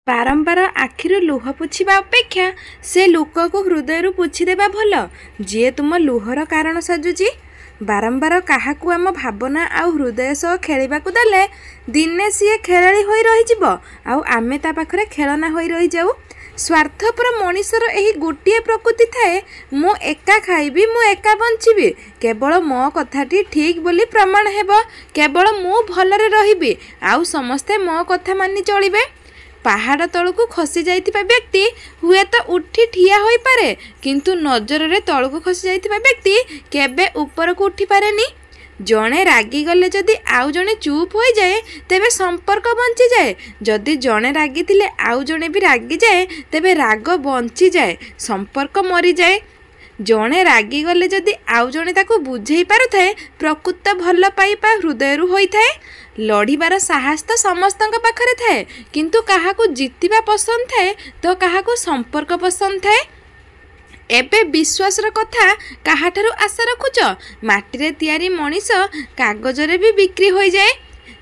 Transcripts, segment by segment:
बारंबार आखिरु लुह पोछिबा अपेक्षा से लोक को हृदय पोछिदेबा भल जी तुम लुहर कारण सजुची। बारंबार काहाकू आम भावना आउ हृदय सह खेलिबाकू देले दिने सी खेलाड़ी होई रही आउ आमे ता पाखरे खेलना होई रही जाऊ। स्वार्थपर मनीषर एही गोटिए प्रकृति थाए, मु एका खाइबी मु एका बंचिबी, केवल मो कथाटी ठीक बोली प्रमाण हेबो, केवल मु भलरे रहिबी आउ समस्ते मो कथा मानि चलिबे। पहाड़ तलकू खसी जाइथिबा व्यक्ति हुए तो उठी ठिया होई पारे, किंतु नजर रे तलकू खसी जाइथिबा व्यक्ति केबे ऊपर को उठी पारेनी। जड़े रागी गले जदि आउ जड़े चुप हो जाए तेबे संपर्क बंची जाए, जदि जड़े रागी थिले आउ जड़े भी रागी जाए तेबे राग बंची जाए, संपर्क मरी जाए। जड़े रागी गले जदि आउ जड़े ताकू बुझेई पारुथाए प्रकृत भल पाइबा हृदय होई थाए। लड़ीबार साहस तो समस्तଙ୍କ पाखरे थाए, किंतु काहाकू जितिबा पसंद थाए तो काहाकू संपर्क पसंद थाए। एबे विश्वासर कथा काहाठारु आशा रखुच? माटीरे तैयारी मनीष कागजरे भी बिक्री हो जाए।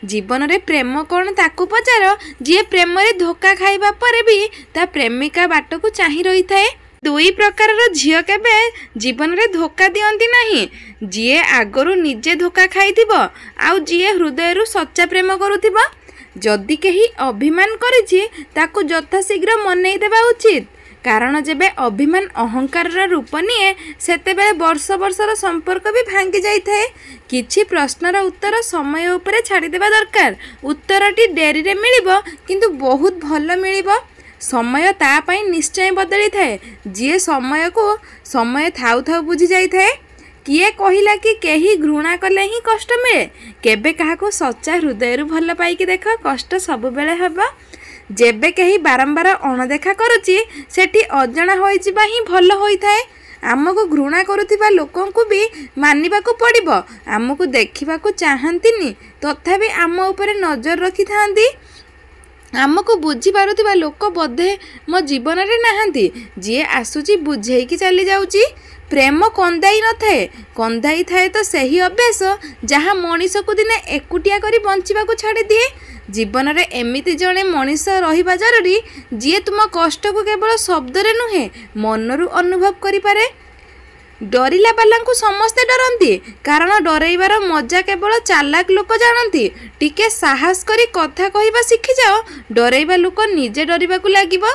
जीवन रे प्रेम कौन ताकू पचार, जी प्रेम रे धोखा खाइबा परे भी ता प्रेमिका बाट को चाहि रही थाए। दुई प्रकार झील केबे जीवन रे धोखा दियंती नहीं, जी आगरू निजे धोखा खाइथिबो आउ जी हृदय रु सच्चा प्रेम करुथिबो। जदि केही अभिमान करिछि ताकू यथाशीघ्र मनई देबा उचित, कारण जेबे अभिमान अहंकार रूप निए सेतेबेले वर्ष वर्षर संपर्क भी भांगी जाइए। किछि प्रश्नर उत्तर समय उपरे छाड़ी देबा दरकार। उत्तरटी डेरी रे मिलिबो किंतु बहुत भल मिलिबो। समय ता पई निश्चय बदली थाए, जी समय को समय थाउ थाउ बुझी जाई थाए। किए कहिला कि केही घृणा कले ही कष्ट मिले, केबे काहाको सच्चा हृदय रु भल पाइकी देख कष्ट सब बेले हेबा। जेबे कहीं बारंबार अणदेखा करुची सेठी अजणा होई जिबा ही भल होई थाए। आमको घृणा करुथिबा लोकों को भी मानिबाकू पड़िबो। आमको देखिबाकू चाहंतिनी तथापि आम उपरे नजर रखी थांती। आमको बुझी पारुथिबा लोक बोधे मो जीवन रे नाहंती, जी आसुची बुझेईकी चली जाउची। प्रेम कंदाई न थाए, कंदाई थाए तो सही अभ्यास जहाँ मनीष को दिने एकुटिया करी बंचिबाकू छाड़ी दिए। जीवन रे एमिति जड़े मनीष रहिबा जरूरी, जी तुम कष्ट को केवल शब्द रे नुहे मनरू अनुभव करि पारे। डरिला बालांकु समस्ते डरंती, कारण डरइबार मजा केवल चालाक लोक जानती। टिके साहस करी कथा कहिबा शिखि जाओ, डरइबा लोक निजे डरिबाकू लागिबो।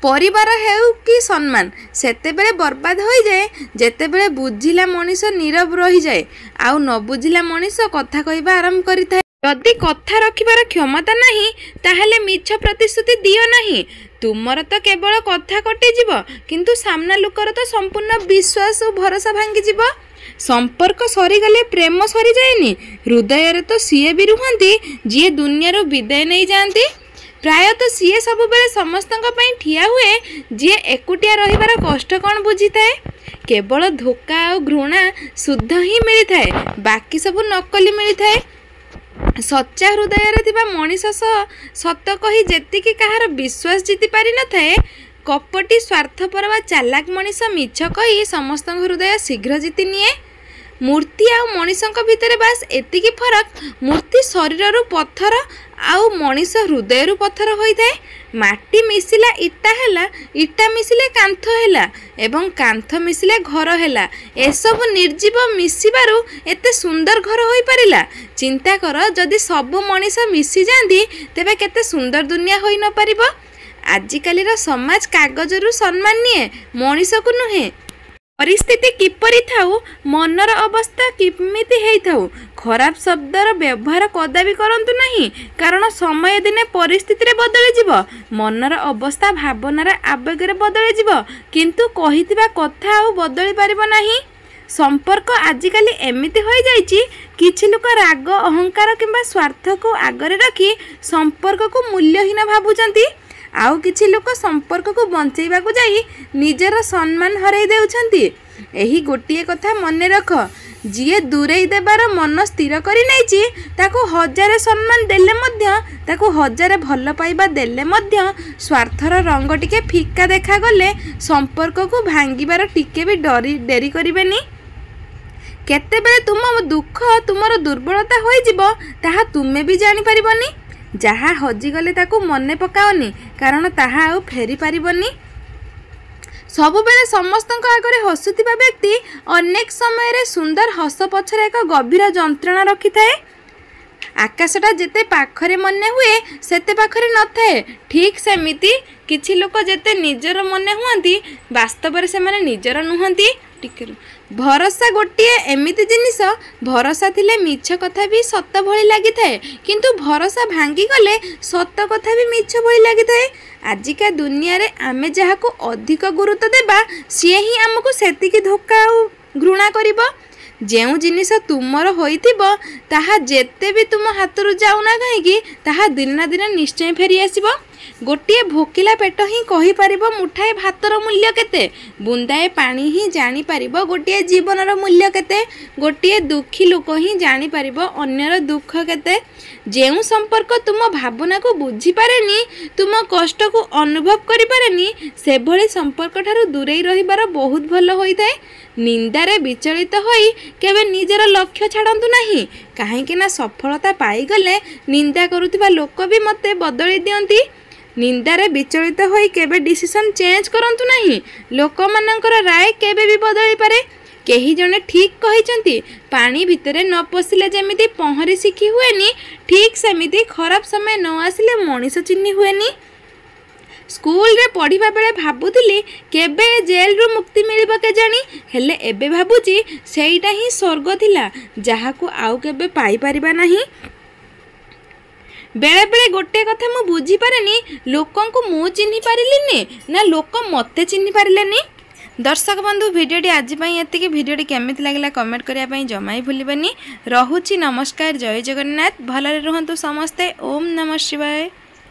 परिवार हेउ कि सम्मान सेतेबेले बर्बाद हो जाए जेतेबेले बुझिला मनीष नीरव रही जाए आउ न बुझिला मनीष कथा कहिबा आरंभ करिथाए। यदि कथा रखिबार क्षमता नहीं ताहले मिछ प्रतिश्रुति दियो नहीं। तुमर तो केवल कथा कटि जीव, किंतु सामना लोकर तो संपूर्ण विश्वास और भरोसा भांगी जीव। संपर्क सरीगले प्रेम सरी जाएनी, हृदय रे तो सीए भी रुहंती जी दुनिया रो विदाय नहीं जाती। प्राय तो सीए सब बेले समस्तंक पई ठिया हुए, जी एकुटिया रहिबार कष्ट कौन बुझी थाए। केवल धोखा और घृणा शुद्ध ही मिली थाए, बाकी सब नकली मिली थाए। सच्चा हृदय रे थिबा मनीष सह सत कही जेतिकी कहार विश्वास जीति पारि न थाए, कपटी स्वार्थपर वा चालाक मनीष मिछ कही समस्त हृदय शीघ्र जीति निए। मूर्ति आउ मनीषक भितर बास एतिकी फरक, मूर्ति शरीर रु पत्थर आउ मनीष हृदय रु पत्थर होई थाए। माटी मिसिला इटा हैला, इटा मिसिले कांथ हैला एवं कांथ मिसिले घर हैला। एसबु निर्जीव मिसिबारु एते सुंदर घर होई परिला। चिंता कर, जदि सब मनीष मिसी जांदी तेबे केते सुंदर दुनिया होई न परिबो। आजिकालीर समाज कागज रु सम्मान निए, मनीष को नुहे। परिस्थिति किपरि थाउ, मनर अवस्था किमिति हेई थाउ, खराब शब्दर व्यवहार कदापि करंतु नहीं, कारण समय दिने परिस्थिति रे बदली जीव। मनर अवस्था भावनार आवेगर बदली जीव, किंतु कहिथिबा कथा आउ बदली पारिबो नाही। संपर्क आजिकाली एमिति होई जाइछि, किछि लोक राग अहंकार किंबा स्वार्थ को आगरे रखी संपर्क को मूल्यहीन भाबुचंती। आउ किछि लोक संपर्क को बंचैबा को जाई निजर सम्मान हरई देउछंती। एही गोटिए कथा मने रख, जी दूरेई देबार मन स्थिर करि नैछि ताको हजार सम्मान देले मध्य, ताको हजार भल पाइबा देले मध्य स्वार्थर रंग टिके फिका देखा गले संपर्क को भांगिबार टिके भी डेरी करिबेनी। केतेबेले तुम दुख तुमर दुर्बलता होई जिवो ताहा तुमे भी जानि परिबनी। जहाँ हजिगले ताकू मने पकाओनी कारण ताहा आउ फेरी पारिबनी। सबुबेले समस्तक आगे हसुवा व्यक्ति अनेक समय सुंदर हस पछरे एक गभीर जंत्रणा रखि थाए। आकाशटा जेते पाखरे मने हुए सेते पाखरे न थाए। ठीक सेमिति किछि लोक जेते निजर मने हुअंती वास्तव में से माने निजर नुहंती। भरोसा गोटे एमिति जिनिस भरोसा थिले मिछ कथा भी सत भली लगी थाए किंतु भरोसा भांगी गले सत कथा भी मिछ भली लगी थाए। आजिका दुनिया रे आमे जहाको अधिक गुरुत्व देबा सी ही आमको सेतिकी धोखा घृणा करिबो। जेउ जिनिस तुमर होइथिबो ताहा जेते भी तुम हाथरू जाउना कहीं ताहा दिन ना दिन निश्चय फेरी आसीबो। गोटे भोकिला पेट ही कहि पारिबो मुठाए भातर मूल्य केते। बुंदाए पानी ही जानी पारिबो गोटे जीवनर मूल्य केते। गोटे दुखी लोक ही जानी पारिबो अन्यर दुख केते। जेउ संपर्क तुम भावना को बुझी पारेनी तुम कष्ट को अनुभव करि पारेनी से भली संपर्क ठारू दूरेई रहिबार बहुत भल होइताए। निंदारे विचलित होई केबे निजर लक्ष्य छाड़ंतु नहीं काहेकि ना सफलता पाई गले निंदा करुथिबा लोक भी मते बदली दियंती। निंदारे विचलित होई केबे डिसीजन चेंज करंतु नहीं लोक मानकर राय केबे भी बदली पारे। केही जने ठीक कहिचंती पानी भितरे न पसिले जेमिति पहरी शिखी हुएनी ठीक सेमिति खराब समय न आसिले मनीष चिन्ही हुएनी। स्कूल रे पढ़िबा बेले भाबुथिली केबे जेल रु मुक्ति मिलिबो के जानी हेले एबे भाबुची सेईटा ही स्वर्ग थिला जहाकू आउ केबे पाई परिबा नाही। बेले बेले गोटे कथा मु बुझी पारेनी लोकन को मु चिन्ही पारिलिनी ना लोक मते चिन्ही पारिलेनी। दर्शक बंधु भिडियोटी आज एतिकी। भिडियोटी केमिति लागला कमेंट करिया पई जमाई भूलिबेनी। रहुची नमस्कार जय जगन्नाथ। भलरे रहंतु समस्ते। ओम नमः शिवाय।